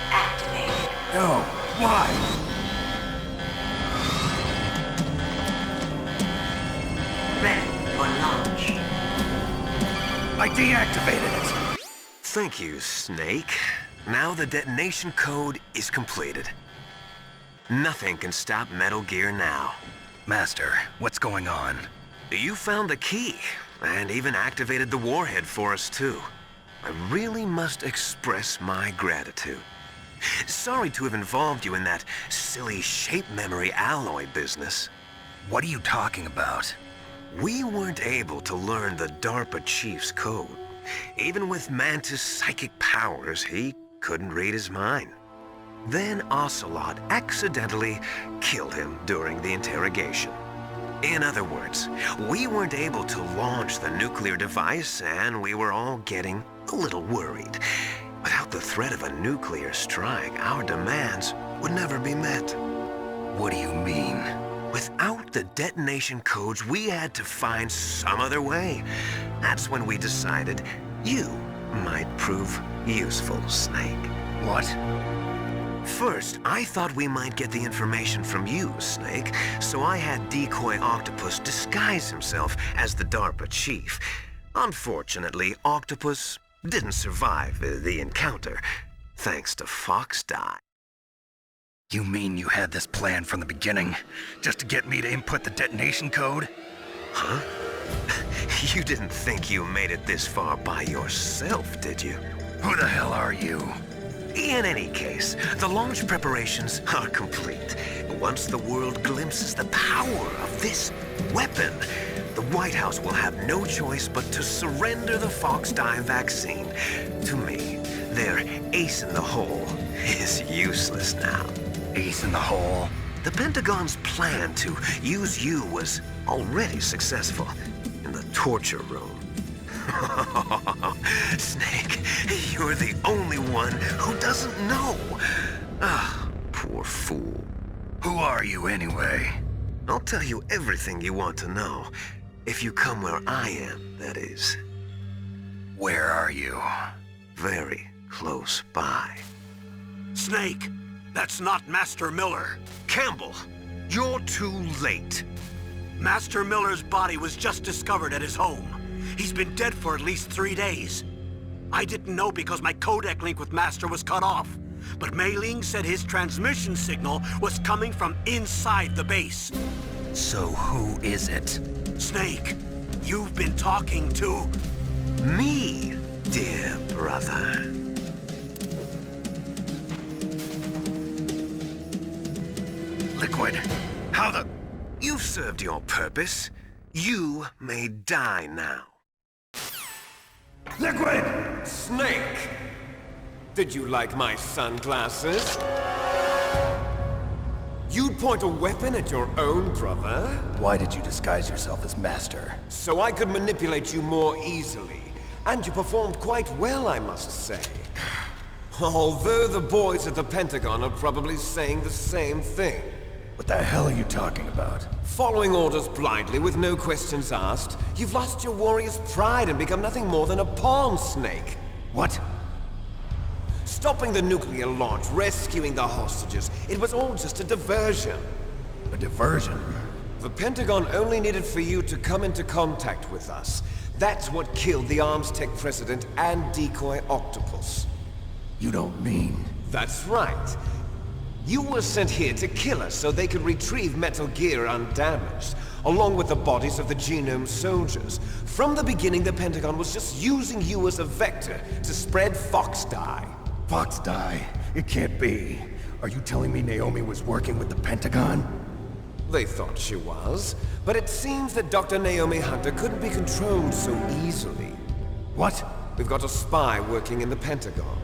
activated. No. Why? Ready for launch. I deactivated it. Thank you, Snake. Now the detonation code is completed. Nothing can stop Metal Gear now. Master, what's going on? You found the key, and even activated the warhead for us, too. I really must express my gratitude. Sorry to have involved you in that silly shape memory alloy business. What are you talking about? We weren't able to learn the DARPA chief's code. Even with Mantis' psychic powers, he couldn't read his mind. Then Ocelot accidentally killed him during the interrogation. In other words, we weren't able to launch the nuclear device, and we were all getting a little worried. Without the threat of a nuclear strike, our demands would never be met. What do you mean? Without the detonation codes, we had to find some other way. That's when we decided you might prove useful, Snake. What? First, I thought we might get the information from you, Snake, so I had Decoy Octopus disguise himself as the DARPA chief. Unfortunately, Octopus didn't survive the encounter, thanks to Fox Die. You mean you had this plan from the beginning, just to get me to input the detonation code? Huh? You didn't think you made it this far by yourself, did you? Who the hell are you? In any case, the launch preparations are complete. Once the world glimpses the power of this weapon, the White House will have no choice but to surrender the Fox Die vaccine to me. Their ace in the hole is useless now. Ace in the hole? The Pentagon's plan to use you was already successful in the torture room. Snake, you're the only one who doesn't know. Ah, poor fool. Who are you anyway? I'll tell you everything you want to know. If you come where I am, that is. Where are you? Very close by. Snake, that's not Master Miller. Campbell, you're too late. Master Miller's body was just discovered at his home. He's been dead for at least 3 days. I didn't know because my codec link with Master was cut off. But Mei Ling said his transmission signal was coming from inside the base. So who is it? Snake, you've been talking to... Me, dear brother. Liquid, how the... You've served your purpose. You may die now. Liquid! Snake! Did you like my sunglasses? You'd point a weapon at your own brother? Why did you disguise yourself as Master? So I could manipulate you more easily. And you performed quite well, I must say. Although the boys at the Pentagon are probably saying the same thing. What the hell are you talking about? Following orders blindly with no questions asked, you've lost your warrior's pride and become nothing more than a pawn, Snake. What? Stopping the nuclear launch, rescuing the hostages, it was all just a diversion. A diversion? The Pentagon only needed for you to come into contact with us. That's what killed the Arms Tech president and Decoy Octopus. You don't mean... That's right. You were sent here to kill us so they could retrieve Metal Gear undamaged, along with the bodies of the Genome soldiers. From the beginning, the Pentagon was just using you as a vector to spread Fox Die. Fox Die? It can't be. Are you telling me Naomi was working with the Pentagon? They thought she was, but it seems that Dr. Naomi Hunter couldn't be controlled so easily. What? We've got a spy working in the Pentagon.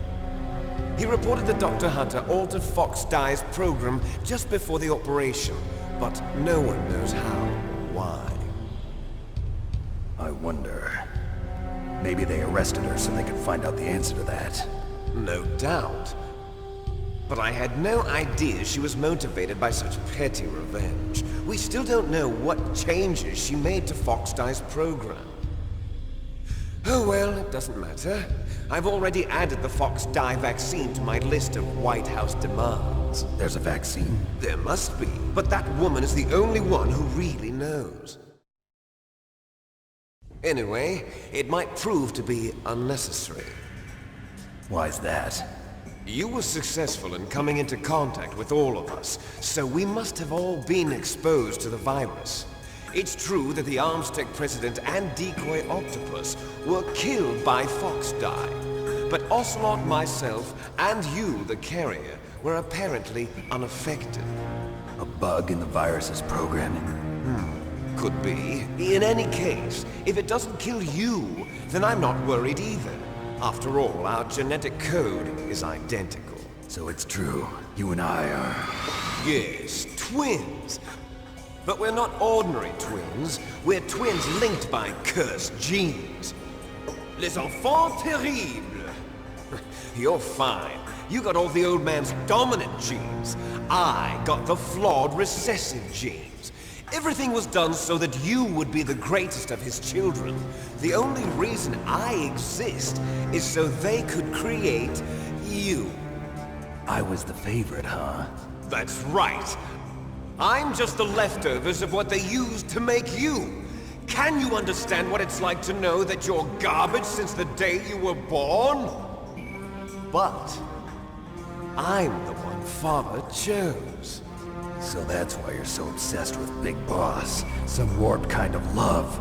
He reported that Dr. Hunter altered Fox Die's program just before the operation, but no one knows how or why. I wonder... Maybe they arrested her so they could find out the answer to that. No doubt. But I had no idea she was motivated by such petty revenge. We still don't know what changes she made to Fox Die's program. Oh well, it doesn't matter. I've already added the Fox dye vaccine to my list of White House demands. There's a vaccine? There must be, but that woman is the only one who really knows. Anyway, it might prove to be unnecessary. Why's that? You were successful in coming into contact with all of us, so we must have all been exposed to the virus. It's true that the Armstech President and Decoy Octopus were killed by Fox dye, but Ocelot, myself, and you, the carrier, were apparently unaffected. A bug in the virus's programming? Could be. In any case, if it doesn't kill you, then I'm not worried either. After all, our genetic code is identical. So it's true. You and I are... Yes, twins. But we're not ordinary twins. We're twins linked by cursed genes. Les enfants terribles. You're fine. You got all the old man's dominant genes. I got the flawed recessive genes. Everything was done so that you would be the greatest of his children. The only reason I exist is so they could create you. I was the favorite, huh? That's right. I'm just the leftovers of what they used to make you. Can you understand what it's like to know that you're garbage since the day you were born? But I'm the one Father chose. So that's why you're so obsessed with Big Boss. Some warped kind of love.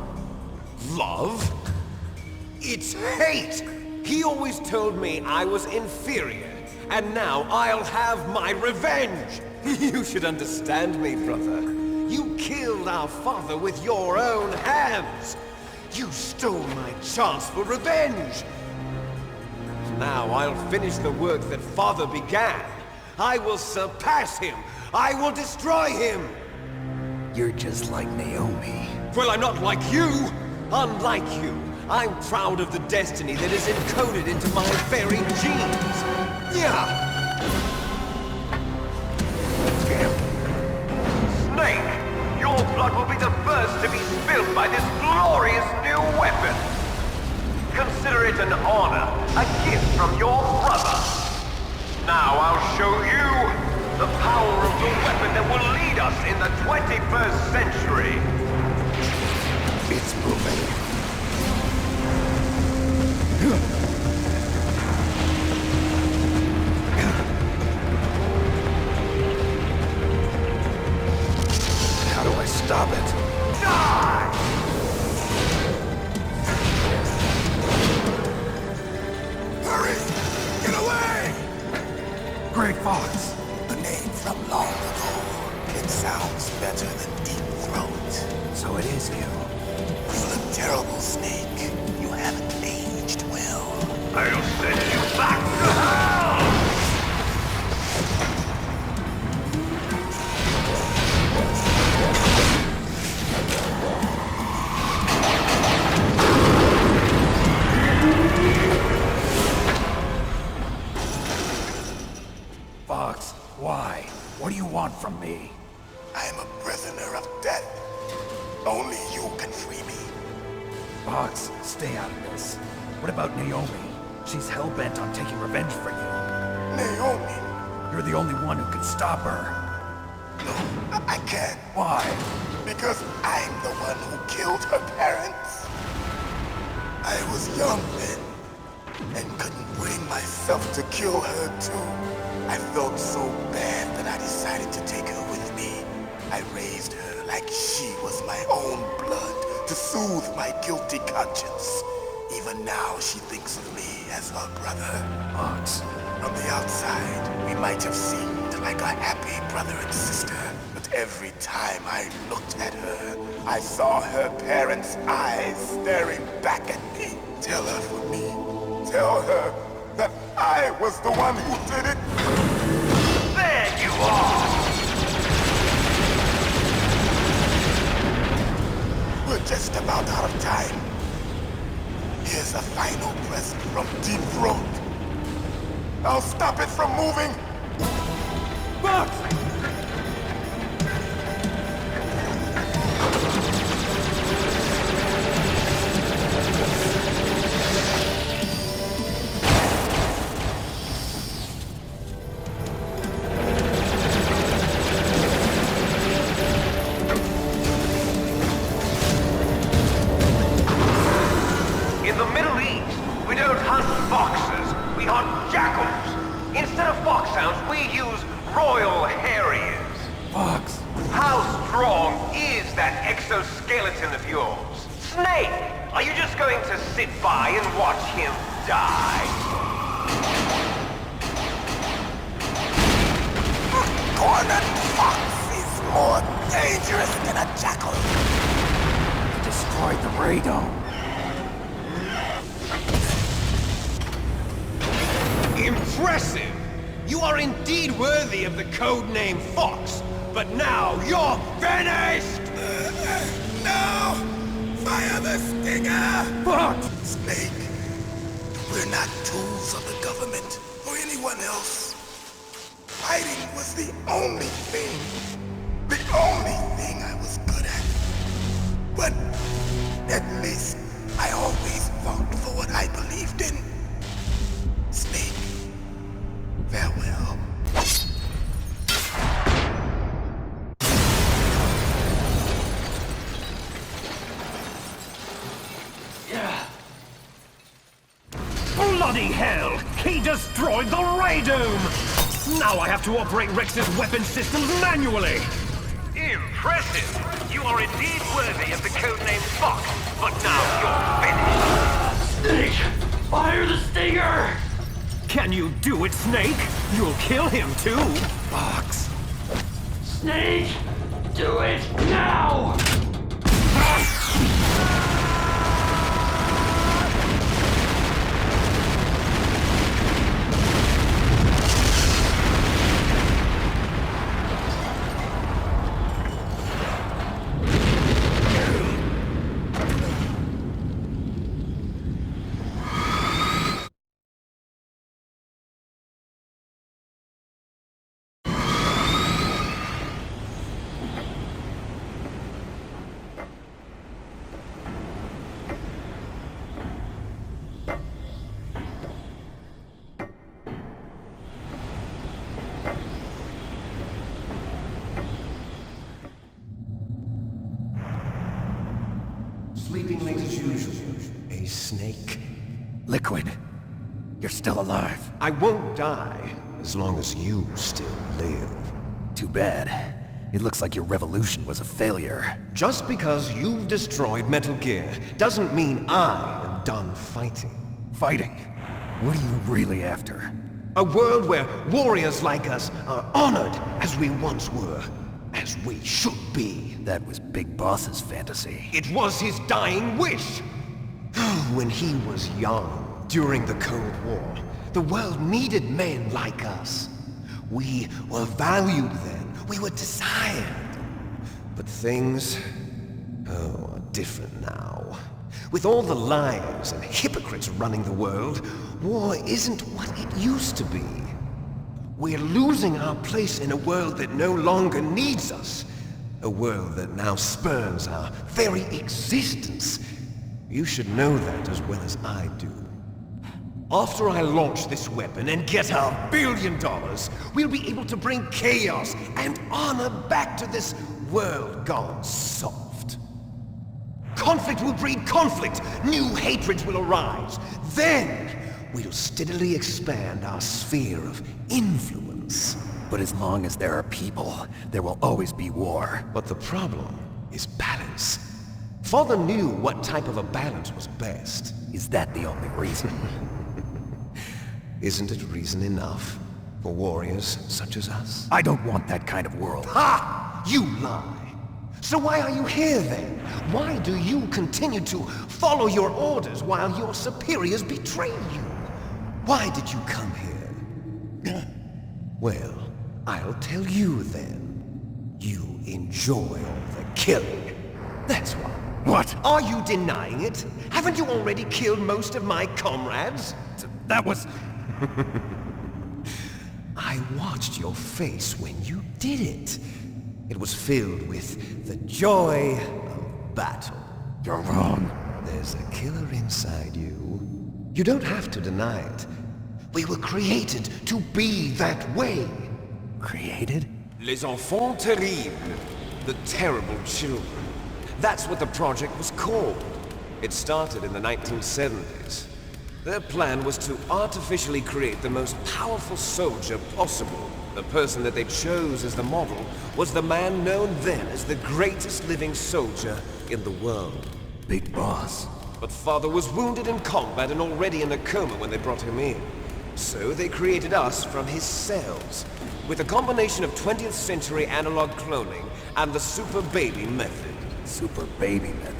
Love? It's hate! He always told me I was inferior, and now I'll have my revenge! You should understand me, brother. You killed our father with your own hands! You stole my chance for revenge! Now I'll finish the work that Father began. I will surpass him! I will destroy him! You're just like Naomi. Well, I'm not like you! Unlike you, I'm proud of the destiny that is encoded into my very genes! Yeah! Snake! Your blood will be the first to be spilled by this glorious new weapon! Consider it an honor, a gift from your brother! Now I'll show you the power of the weapon that will lead us in the 21st century! It's moving. How do I stop it? Die! Hurry! Get away! Great Fox! A name from long ago. It sounds better than Deep Throat. So it is you. You look terrible, Snake. You haven't aged well. I'll send you back to hell! Fox, why? What do you want from me? I am a prisoner of death. Only you can free me. Fox, stay out of this. What about Naomi? She's hell-bent on taking revenge for you. Naomi! You're the only one who can stop her. No, I can't. Why? Because I'm the one who killed her parents. I was young then, and couldn't bring myself to kill her too. I felt so bad that I decided to take her with me. I raised her like she was my own blood to soothe my guilty conscience. Even now she thinks of me as her brother. Fox. From the outside, we might have seemed like a happy brother and sister. But every time I looked at her, I saw her parents' eyes staring back at me. Tell her for me. Tell her that I was the one who did it. There you are! We're just about out of time. Here's a final present from Deep Throat. I'll stop it from moving. But sounds, we use Royal Harriers. Fox! How strong is that exoskeleton of yours? Snake, are you just going to sit by and watch him die? Cornered fox is more dangerous than a jackal. He destroyed the Ray Dome. Impressive! You are indeed worthy of the codename Fox, but now you're finished! No! Fire the stinger! Fox! Snake, we're not tools of the government or anyone else. Fighting was the only thing I was good at. But at least I always fought for what I believed in. Snake, farewell. Bloody hell! He destroyed the Ray Dome! Now I have to operate Rex's weapon systems manually! Impressive! You are indeed worthy of the codename Fox, but now you're finished! Snake! Fire the stinger! Can you do it, Snake? You'll kill him too! Fox! Snake! Do it now! Sleeping late as usual. A snake. Liquid, you're still alive. I won't die as long as you still live. Too bad. It looks like your revolution was a failure. Just because you've destroyed Metal Gear doesn't mean I am done fighting. Fighting? What are you really after? A world where warriors like us are honored as we once were, as we should be. That was Big Boss's fantasy. It was his dying wish. When he was young, during the Cold War, the world needed men like us. We were valued then. We were desired. But things, are different now. With all the liars and hypocrites running the world, war isn't what it used to be. We're losing our place in a world that no longer needs us. A world that now spurns our very existence. You should know that as well as I do. After I launch this weapon and get our $1 billion, we'll be able to bring chaos and honor back to this world gone soft. Conflict will breed conflict. New hatreds will arise. Then, we'll steadily expand our sphere of influence. But as long as there are people, there will always be war. But the problem is balance. Father knew what type of a balance was best. Is that the only reason? Isn't it reason enough for warriors such as us? I don't want that kind of world. Ha! You lie! So why are you here then? Why do you continue to follow your orders while your superiors betray you? Why did you come here? Well, I'll tell you then. You enjoy all the killing. That's why. What? Are you denying it? Haven't you already killed most of my comrades? That was... I watched your face when you did it. It was filled with the joy of battle. You're wrong. There's a killer inside you. You don't have to deny it. We were created to be that way. Created? Les enfants terribles. The terrible children. That's what the project was called. It started in the 1970s. Their plan was to artificially create the most powerful soldier possible. The person that they chose as the model was the man known then as the greatest living soldier in the world. Big Boss. But Father was wounded in combat and already in a coma when they brought him in. So they created us from his cells, with a combination of 20th century analog cloning and the super baby method. Super baby method.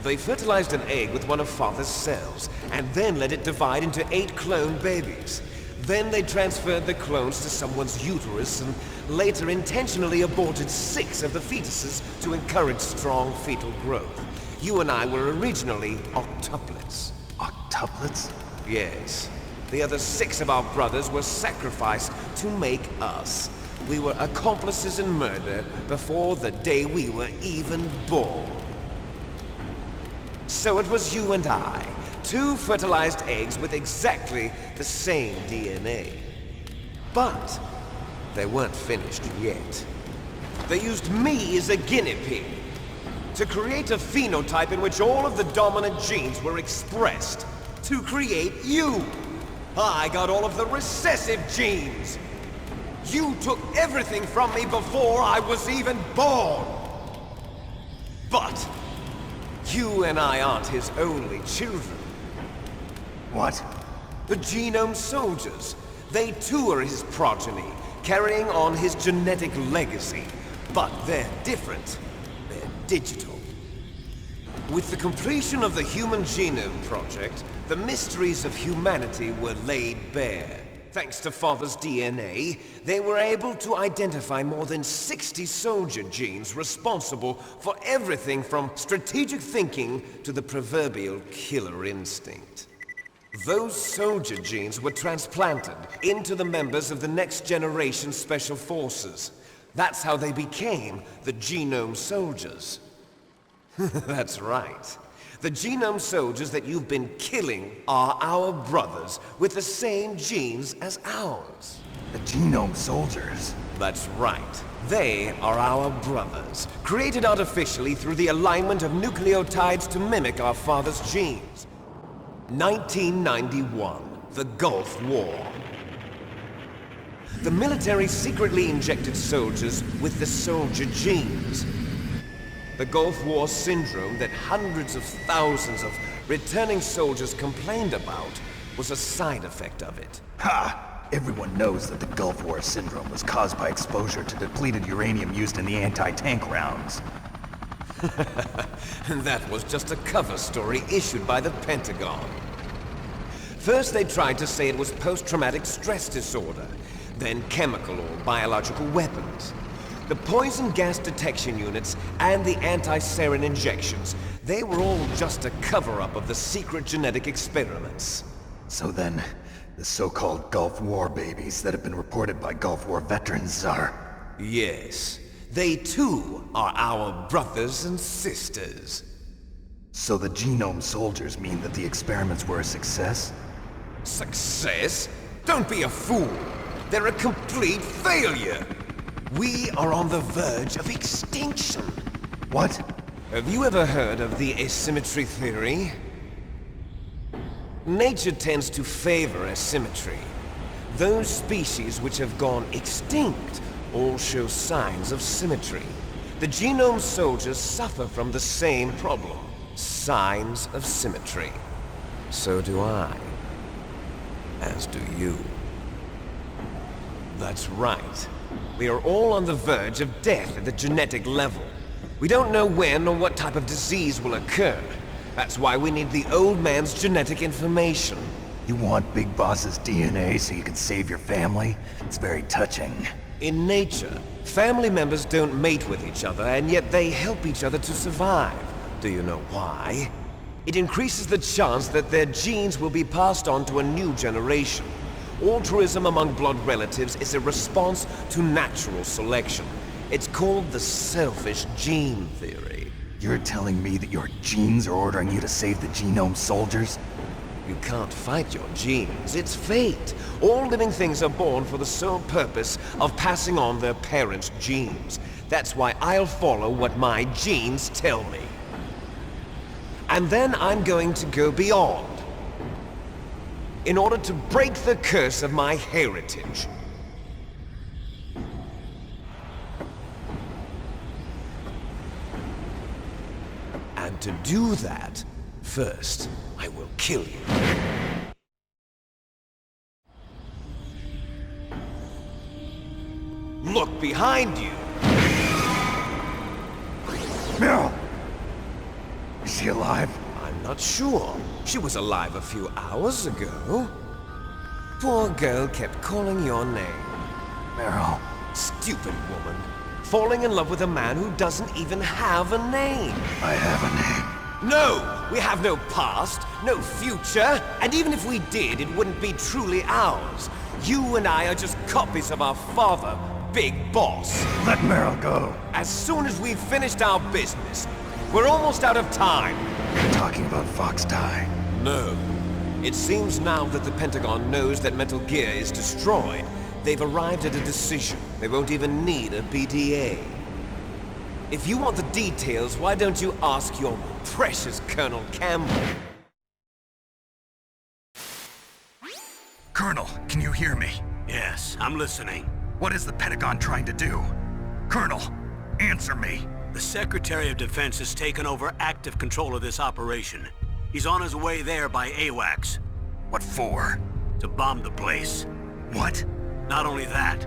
They fertilized an egg with one of Father's cells, and then let it divide into 8 clone babies. Then they transferred the clones to someone's uterus and later intentionally aborted 6 of the fetuses to encourage strong fetal growth. You and I were originally octuplets. Octuplets? Yes. The other 6 of our brothers were sacrificed to make us. We were accomplices in murder before the day we were even born. So it was you and I, 2 fertilized eggs with exactly the same DNA. But they weren't finished yet. They used me as a guinea pig to create a phenotype in which all of the dominant genes were expressed. To create you! I got all of the recessive genes! You took everything from me before I was even born! But you and I aren't his only children. What? The Genome Soldiers. They too are his progeny, carrying on his genetic legacy. But they're different. They're digital. With the completion of the Human Genome Project, the mysteries of humanity were laid bare. Thanks to Father's DNA, they were able to identify more than 60 soldier genes responsible for everything from strategic thinking to the proverbial killer instinct. Those soldier genes were transplanted into the members of the next generation Special Forces. That's how they became the Genome Soldiers. That's right. The Genome Soldiers that you've been killing are our brothers, with the same genes as ours. The Genome Soldiers? That's right. They are our brothers, created artificially through the alignment of nucleotides to mimic our father's genes. 1991, the Gulf War. The military secretly injected soldiers with the soldier genes. The Gulf War syndrome that hundreds of thousands of returning soldiers complained about was a side effect of it. Ha! Everyone knows that the Gulf War syndrome was caused by exposure to depleted uranium used in the anti-tank rounds. That was just a cover story issued by the Pentagon. First they tried to say it was post-traumatic stress disorder, then chemical or biological weapons. The poison gas detection units and the anti-sarin injections, they were all just a cover-up of the secret genetic experiments. So then, the so-called Gulf War babies that have been reported by Gulf War veterans are... Yes. They too are our brothers and sisters. So the Genome Soldiers mean that the experiments were a success? Success? Don't be a fool! They're a complete failure! We are on the verge of extinction. What? Have you ever heard of the asymmetry theory? Nature tends to favor asymmetry. Those species which have gone extinct all show signs of symmetry. The Genome Soldiers suffer from the same problem. Signs of symmetry. So do I. As do you. That's right. We are all on the verge of death at the genetic level. We don't know when or what type of disease will occur. That's why we need the old man's genetic information. You want Big Boss's DNA so you can save your family? It's very touching. In nature, family members don't mate with each other, and yet they help each other to survive. Do you know why? It increases the chance that their genes will be passed on to a new generation. Altruism among blood relatives is a response to natural selection. It's called the selfish gene theory. You're telling me that your genes are ordering you to save the Genome Soldiers? You can't fight your genes. It's fate. All living things are born for the sole purpose of passing on their parents' genes. That's why I'll follow what my genes tell me. And then I'm going to go beyond. in order to break the curse of my heritage. And to do that, first, I will kill you. Look behind you! Meryl! Is she alive? I'm not sure. She was alive a few hours ago. Poor girl kept calling your name. Meryl. Stupid woman. Falling in love with a man who doesn't even have a name. I have a name. No! We have no past, no future, and even if we did, it wouldn't be truly ours. You and I are just copies of our father, Big Boss. Let Meryl go. As soon as we've finished our business, we're almost out of time. You're talking about Fox Die. No. It seems now that the Pentagon knows that Metal Gear is destroyed, they've arrived at a decision. They won't even need a BDA. If you want the details, why don't you ask your precious Colonel Campbell? Colonel, can you hear me? Yes, I'm listening. What is the Pentagon trying to do? Colonel, answer me. The Secretary of Defense has taken over active control of this operation. He's on his way there by AWACS. What for? To bomb the place. What? Not only that,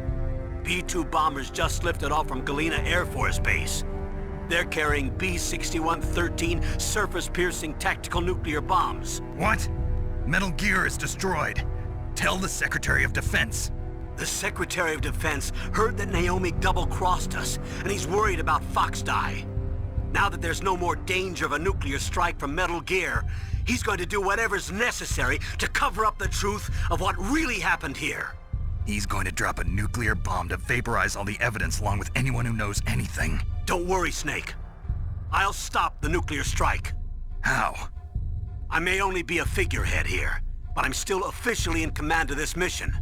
B-2 bombers just lifted off from Galena Air Force Base. They're carrying B-6113 surface-piercing tactical nuclear bombs. What? Metal Gear is destroyed. Tell the Secretary of Defense. The Secretary of Defense heard that Naomi double-crossed us, and he's worried about Fox Die. Now that there's no more danger of a nuclear strike from Metal Gear, he's going to do whatever's necessary to cover up the truth of what really happened here. He's going to drop a nuclear bomb to vaporize all the evidence along with anyone who knows anything. Don't worry, Snake. I'll stop the nuclear strike. How? I may only be a figurehead here, but I'm still officially in command of this mission.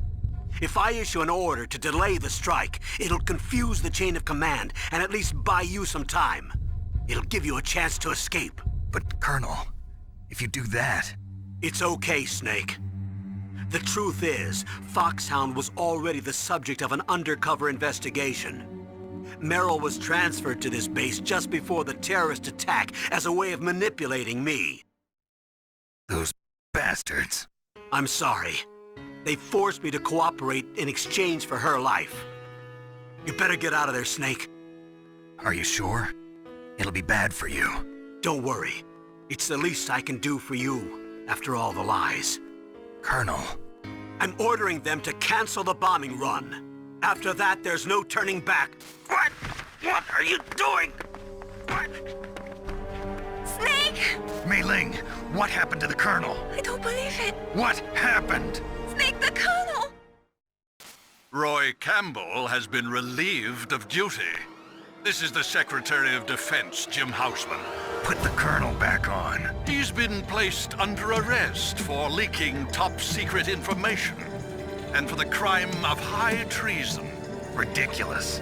If I issue an order to delay the strike, it'll confuse the chain of command and at least buy you some time. It'll give you a chance to escape. But, Colonel, if you do that... It's okay, Snake. The truth is, Foxhound was already the subject of an undercover investigation. Meryl was transferred to this base just before the terrorist attack as a way of manipulating me. Those bastards. I'm sorry. They forced me to cooperate in exchange for her life. You better get out of there, Snake. Are you sure? It'll be bad for you. Don't worry. It's the least I can do for you, after all the lies. Colonel. I'm ordering them to cancel the bombing run. After that, there's no turning back. What? What are you doing? What? Snake! Mei Ling, what happened to the Colonel? I don't believe it. What happened? Snake, the Colonel! Roy Campbell has been relieved of duty. This is the Secretary of Defense, Jim Houseman. Put the Colonel back on. He's been placed under arrest for leaking top-secret information and for the crime of high treason. Ridiculous.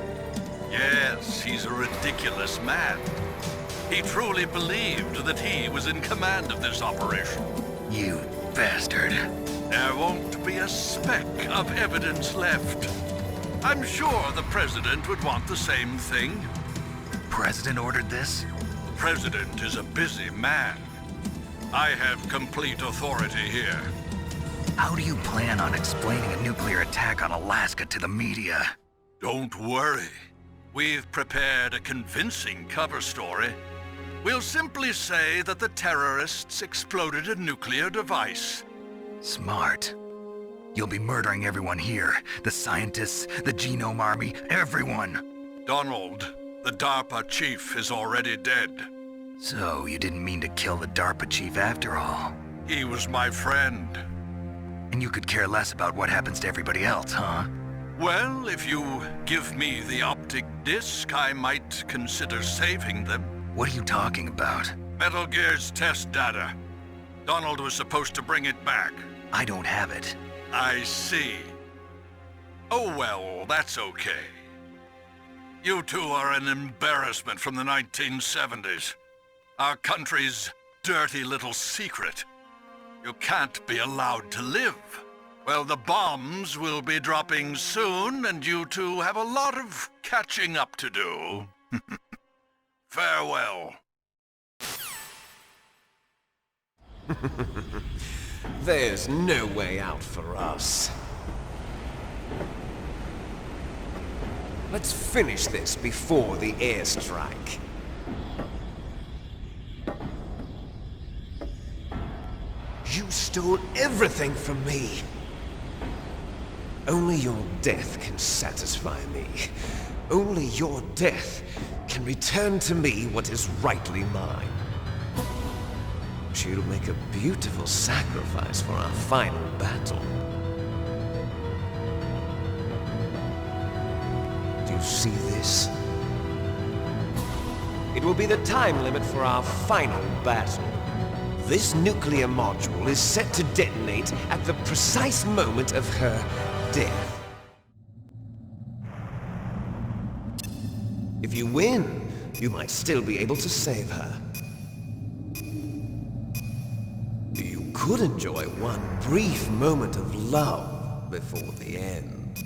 Yes, he's a ridiculous man. He truly believed that he was in command of this operation. You bastard. There won't be a speck of evidence left. I'm sure the President would want the same thing. President ordered this? The President is a busy man. I have complete authority here. How do you plan on explaining a nuclear attack on Alaska to the media? Don't worry. We've prepared a convincing cover story. We'll simply say that the terrorists exploded a nuclear device. Smart. You'll be murdering everyone here. The scientists, the Genome Army, everyone. Donald, the DARPA chief, is already dead. So, you didn't mean to kill the DARPA chief after all. He was my friend. And you could care less about what happens to everybody else, huh? Well, if you give me the optic disc, I might consider saving them. What are you talking about? Metal Gear's test data. Donald was supposed to bring it back. I don't have it. I see. Oh well, that's okay. You two are an embarrassment from the 1970s. Our country's dirty little secret. You can't be allowed to live. Well, the bombs will be dropping soon, and you two have a lot of catching up to do. Farewell. There's no way out for us. Let's finish this before the airstrike. You stole everything from me. Only your death can satisfy me. Only your death can return to me what is rightly mine. She'll make a beautiful sacrifice for our final battle. Do you see this? It will be the time limit for our final battle. This nuclear module is set to detonate at the precise moment of her death. If you win, you might still be able to save her. You could enjoy one brief moment of love before the end.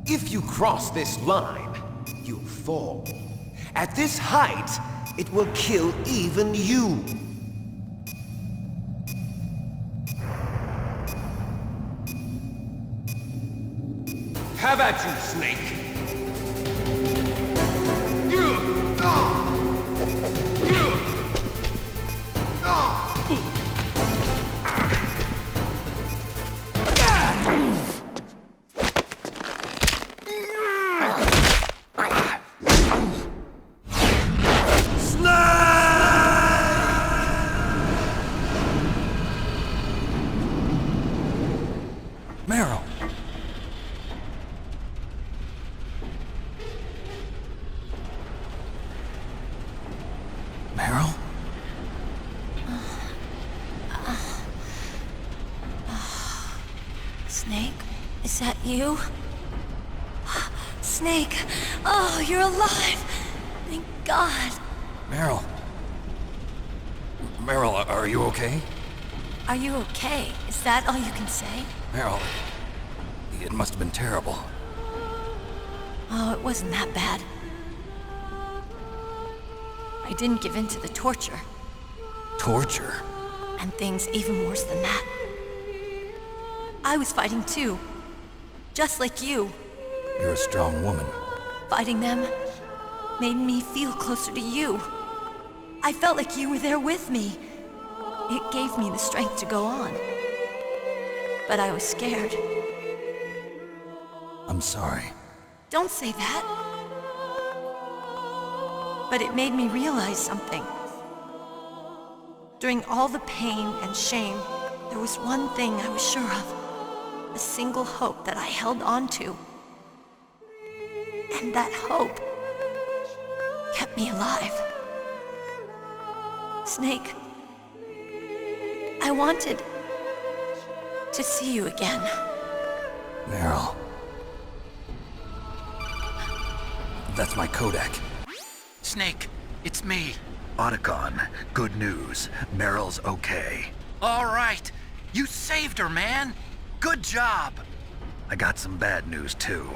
If you cross this line, you'll fall. At this height, it will kill even you. Have at you, Snake! Meryl! Meryl? Snake, is that you? Snake, oh, you're alive! Thank God. Meryl? Meryl, are you okay? Are you okay? Is that all you can say? Meryl, it must have been terrible. Oh, it wasn't that bad. I didn't give in to the torture. Torture? And things even worse than that. I was fighting too. Just like you. You're a strong woman. Fighting them made me feel closer to you. I felt like you were there with me. It gave me the strength to go on. But I was scared. I'm sorry. Don't say that. But it made me realize something. During all the pain and shame, there was one thing I was sure of. A single hope that I held on to. And that hope kept me alive. Snake, I wanted to see you again. Meryl. That's my Kodak. Snake, it's me. Otacon, good news. Meryl's okay. All right. You saved her, man. Good job. I got some bad news, too.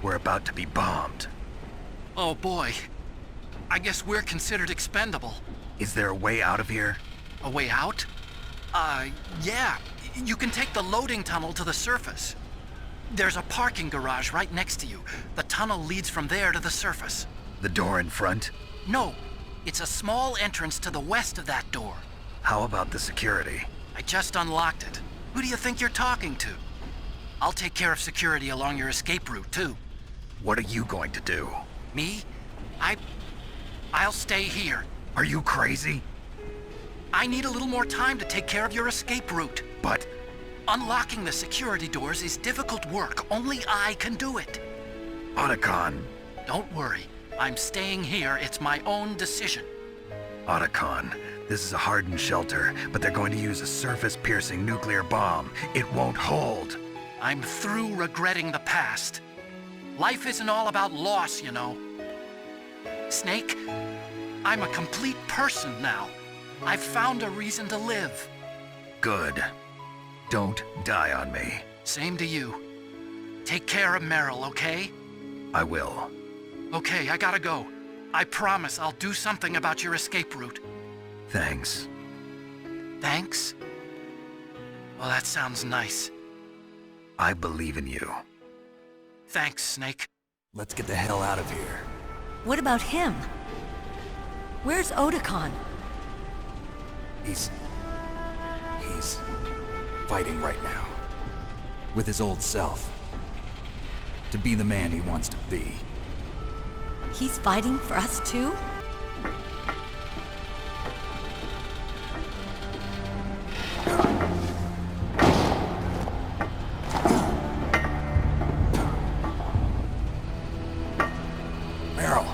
We're about to be bombed. Oh, boy. I guess we're considered expendable. Is there a way out of here? A way out? Yeah. You can take the loading tunnel to the surface. There's a parking garage right next to you. The tunnel leads from there to the surface. The door in front? No. It's a small entrance to the west of that door. How about the security? I just unlocked it. Who do you think you're talking to? I'll take care of security along your escape route, too. What are you going to do? Me? I'll stay here. Are you crazy? I need a little more time to take care of your escape route. But... Unlocking the security doors is difficult work. Only I can do it. Otacon. Don't worry. I'm staying here. It's my own decision. Otacon, this is a hardened shelter, but they're going to use a surface-piercing nuclear bomb. It won't hold. I'm through regretting the past. Life isn't all about loss, you know. Snake, I'm a complete person now. I've found a reason to live. Good. Don't die on me. Same to you. Take care of Meryl, okay? I will. Okay, I gotta go. I promise I'll do something about your escape route. Thanks. Thanks? Well, that sounds nice. I believe in you. Thanks, Snake. Let's get the hell out of here. What about him? Where's Otakon? He's fighting right now. With his old self. To be the man he wants to be. He's fighting for us too? Meryl.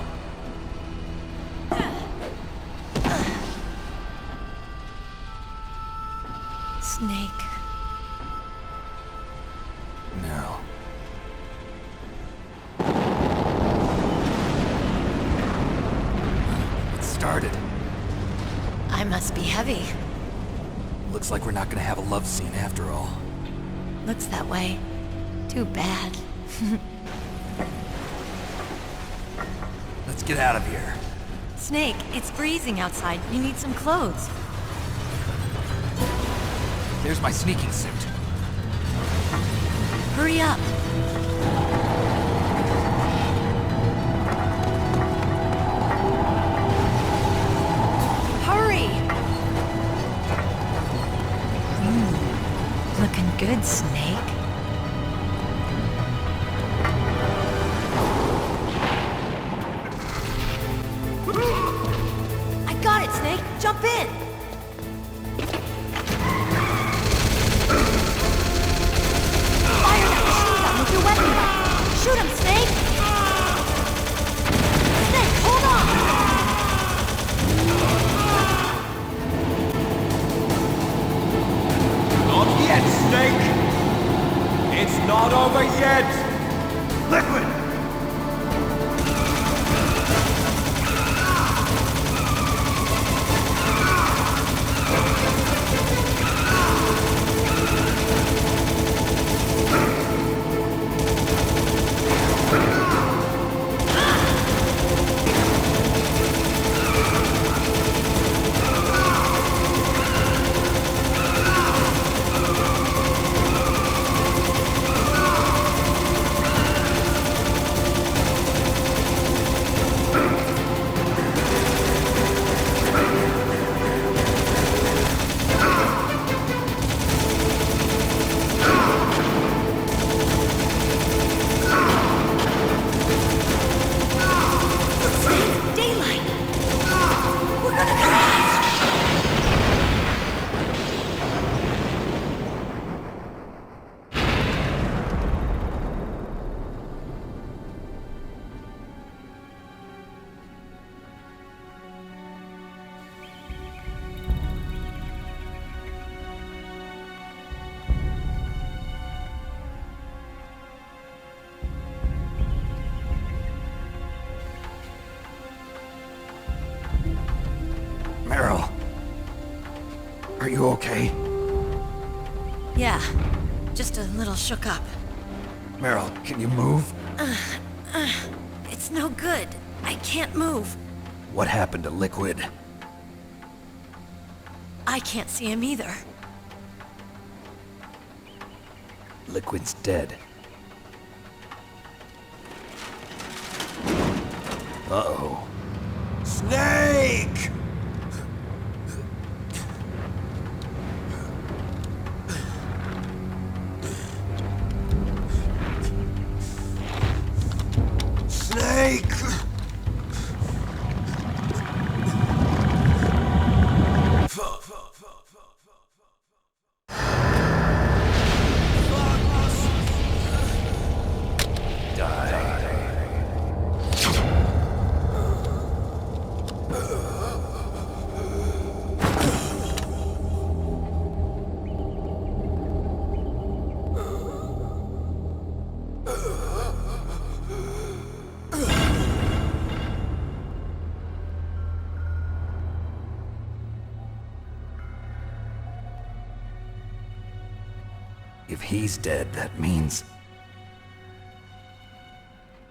Snake. Meryl. It started. I must be heavy. Looks like we're not gonna have a love scene after all. Looks that way. Too bad. Let's get out of here. Snake, it's freezing outside. You need some clothes. There's my sneaking suit. Hurry up. Hurry! Looking good, Snake. I got it, Snake! Jump in! Fire that machine gun with your weapon belt! Shoot him, Snake! Snake, hold on! Not yet, Snake! It's not over yet! Liquid! Daylight! We're gonna crash! Meryl. Are you okay? Yeah, just a little shook up. Meryl, can you move? It's no good. I can't move. What happened to Liquid? I can't see him either. Liquid's dead. Uh-oh. Snake! Snake! If he's dead, that means...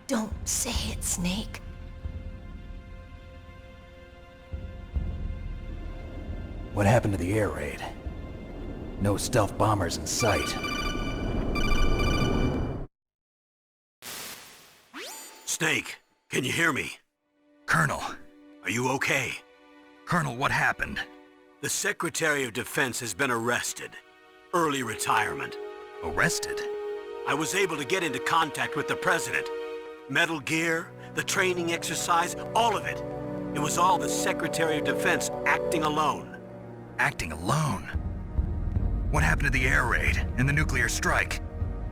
Don't say it, Snake. What happened to the air raid? No stealth bombers in sight. Snake, can you hear me? Colonel. Are you okay? Colonel, what happened? The Secretary of Defense has been arrested. Early retirement. Arrested? I was able to get into contact with the President. Metal Gear, the training exercise, all of it. It was all the Secretary of Defense acting alone. Acting alone? What happened to the air raid and the nuclear strike?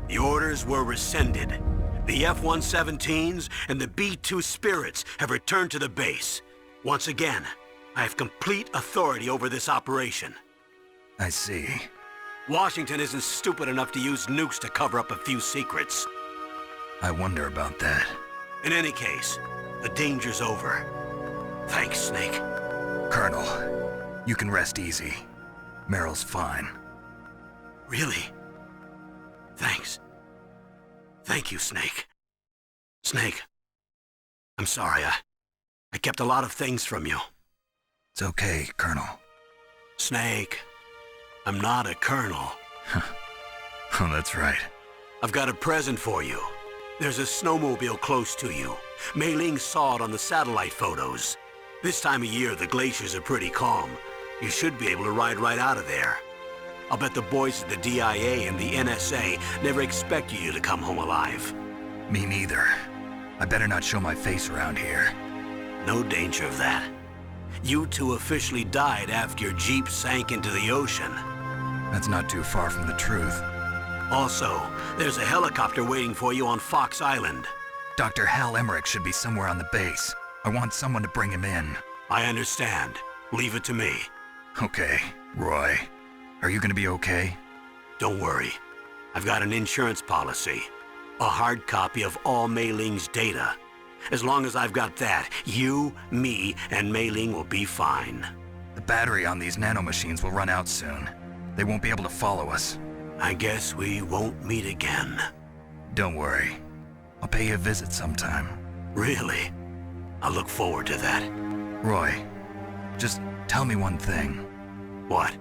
The orders were rescinded. The F-117s and the B-2 Spirits have returned to the base. Once again, I have complete authority over this operation. I see. Washington isn't stupid enough to use nukes to cover up a few secrets. I wonder about that. In any case, the danger's over. Thanks, Snake. Colonel, you can rest easy. Meryl's fine. Really? Thanks. Thank you, Snake. Snake, I'm sorry, I kept a lot of things from you. It's okay, Colonel. Snake, I'm not a colonel. Oh, that's right. I've got a present for you. There's a snowmobile close to you. Mei Ling saw it on the satellite photos. This time of year, the glaciers are pretty calm. You should be able to ride right out of there. I'll bet the boys at the DIA and the NSA never expected you to come home alive. Me neither. I better not show my face around here. No danger of that. You two officially died after your Jeep sank into the ocean. That's not too far from the truth. Also, there's a helicopter waiting for you on Fox Island. Dr. Hal Emmerich should be somewhere on the base. I want someone to bring him in. I understand. Leave it to me. Okay, Roy. Are you gonna be okay? Don't worry. I've got an insurance policy. A hard copy of all Mei Ling's data. As long as I've got that, you, me, and Mei Ling will be fine. The battery on these nanomachines will run out soon. They won't be able to follow us. I guess we won't meet again. Don't worry. I'll pay you a visit sometime. Really? I look forward to that. Roy, just tell me one thing. What?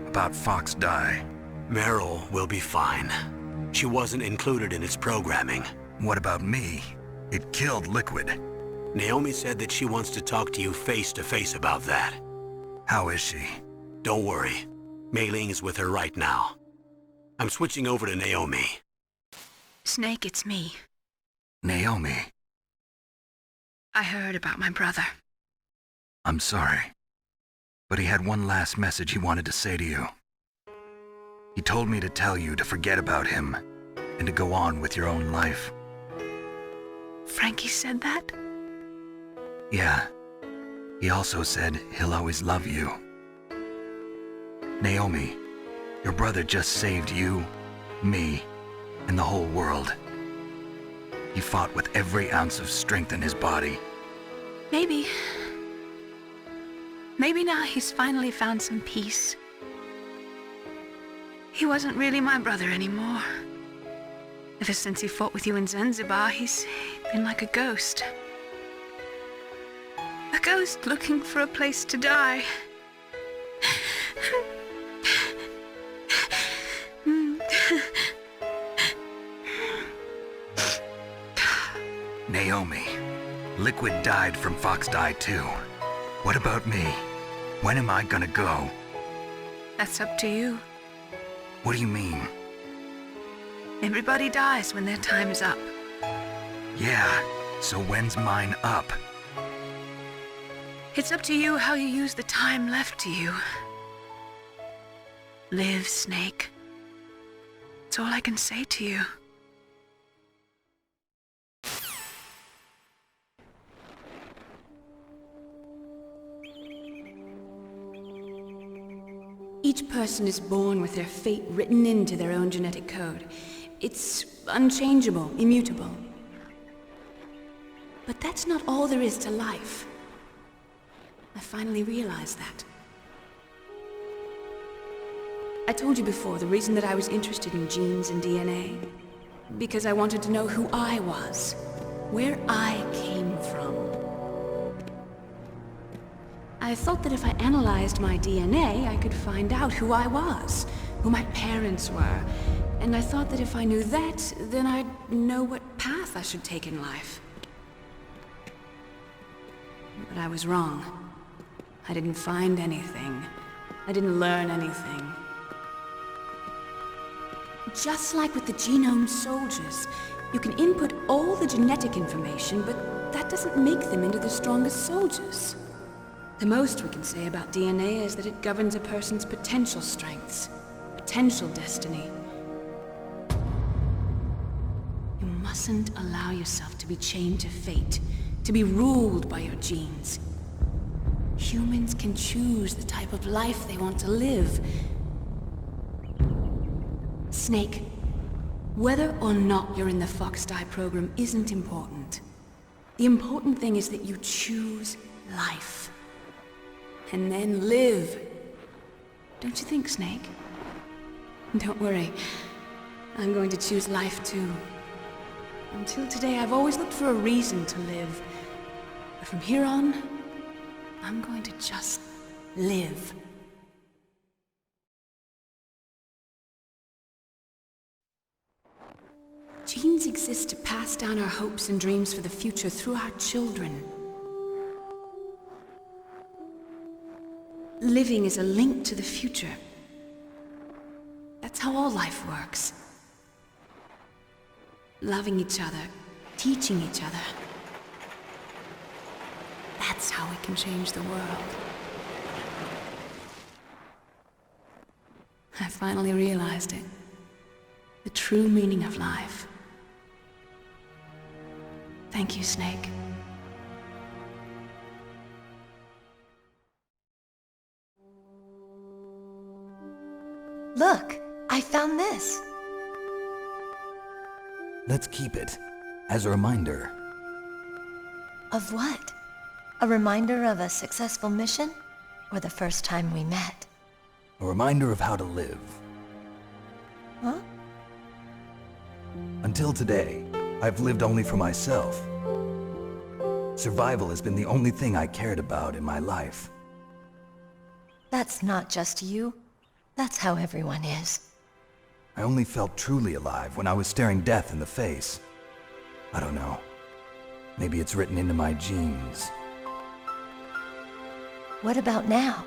About Fox Die. Meryl will be fine. She wasn't included in its programming. What about me? It killed Liquid. Naomi said that she wants to talk to you face to face about that. How is she? Don't worry. Mei Ling is with her right now. I'm switching over to Naomi. Snake, it's me. Naomi. I heard about my brother. I'm sorry. But he had one last message he wanted to say to you. He told me to tell you to forget about him and to go on with your own life. Frankie said that? Yeah. He also said he'll always love you. Naomi, your brother just saved you, me, and the whole world. He fought with every ounce of strength in his body. Maybe. Maybe now he's finally found some peace. He wasn't really my brother anymore. Ever since he fought with you in Zanzibar, he's been like a ghost. A ghost looking for a place to die. Naomi, Liquid died from Fox Die too. What about me? When am I gonna go? That's up to you. What do you mean? Everybody dies when their time is up. Yeah, so when's mine up? It's up to you how you use the time left to you. Live, Snake. That's all I can say to you. Each person is born with their fate written into their own genetic code. It's unchangeable, immutable. But that's not all there is to life. I finally realized that. I told you before the reason that I was interested in genes and DNA. Because I wanted to know who I was. Where I came from. I thought that if I analyzed my DNA, I could find out who I was, who my parents were, and I thought that if I knew that, then I'd know what path I should take in life. But I was wrong. I didn't find anything. I didn't learn anything. Just like with the genome soldiers, you can input all the genetic information, but that doesn't make them into the strongest soldiers. The most we can say about DNA is that it governs a person's potential strengths, potential destiny. You mustn't allow yourself to be chained to fate, to be ruled by your genes. Humans can choose the type of life they want to live. Snake, whether or not you're in the Fox-Die program isn't important. The important thing is that you choose life. And then live. Don't you think, Snake? Don't worry. I'm going to choose life too. Until today, I've always looked for a reason to live. But from here on, I'm going to just live. Genes exist to pass down our hopes and dreams for the future through our children. Living is a link to the future. That's how all life works. Loving each other, teaching each other. That's how we can change the world. I finally realized it. The true meaning of life. Thank you, Snake. Look, I found this. Let's keep it, as a reminder. Of what? A reminder of a successful mission? Or the first time we met? A reminder of how to live. Huh? Until today, I've lived only for myself. Survival has been the only thing I cared about in my life. That's not just you. That's how everyone is. I only felt truly alive when I was staring death in the face. I don't know. Maybe it's written into my genes. What about now?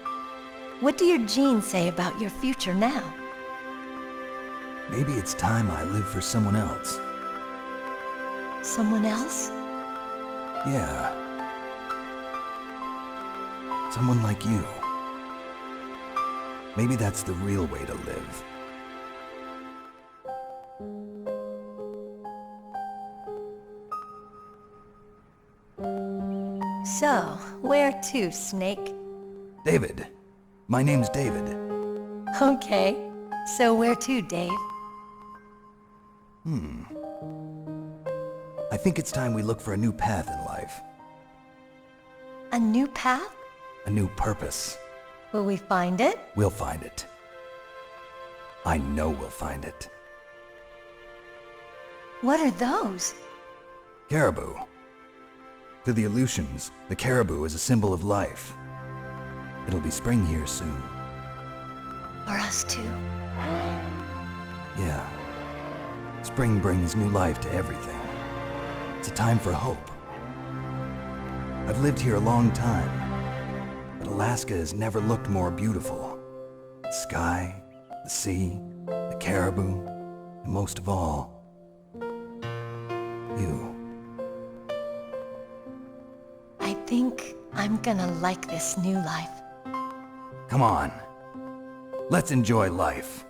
What do your genes say about your future now? Maybe it's time I live for someone else. Someone else? Yeah. Someone like you. Maybe that's the real way to live. So, where to, Snake? David. My name's David. Okay. So where to, Dave? I think it's time we look for a new path in life. A new path? A new purpose. Will we find it? We'll find it. I know we'll find it. What are those? Caribou. To the Aleutians, the caribou is a symbol of life. It'll be spring here soon. For us too? Yeah. Spring brings new life to everything. It's a time for hope. I've lived here a long time, but Alaska has never looked more beautiful. The sky, the sea, the caribou, and most of all, you. I think I'm gonna like this new life. Come on. Let's enjoy life.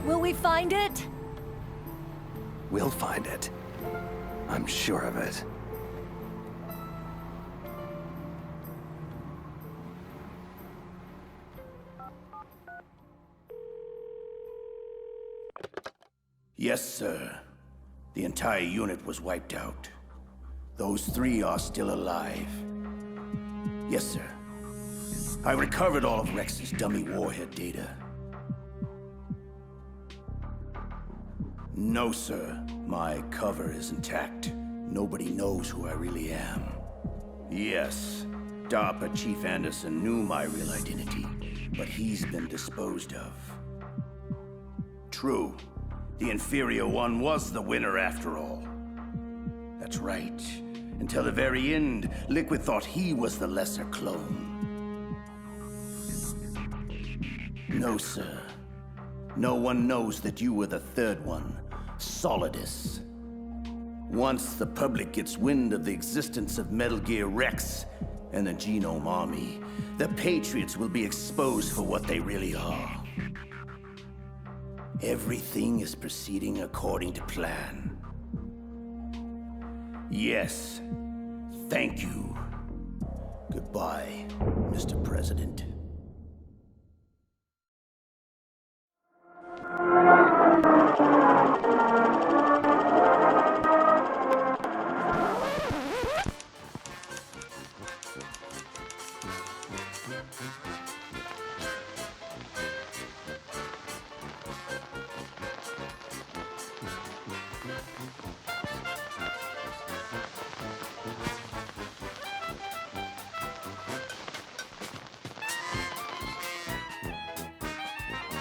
Will we find it? We'll find it. I'm sure of it. Yes, sir. The entire unit was wiped out. Those 3 are still alive. Yes, sir. I recovered all of Rex's dummy warhead data. No, sir. My cover is intact. Nobody knows who I really am. Yes, DARPA Chief Anderson knew my real identity, but he's been disposed of. True. The inferior one was the winner after all. That's right. Until the very end, Liquid thought he was the lesser clone. No, sir. No one knows that you were the third one, Solidus. Once the public gets wind of the existence of Metal Gear Rex and the Genome Army, the Patriots will be exposed for what they really are. Everything is proceeding according to plan. Yes. Thank you. Goodbye, Mr. President.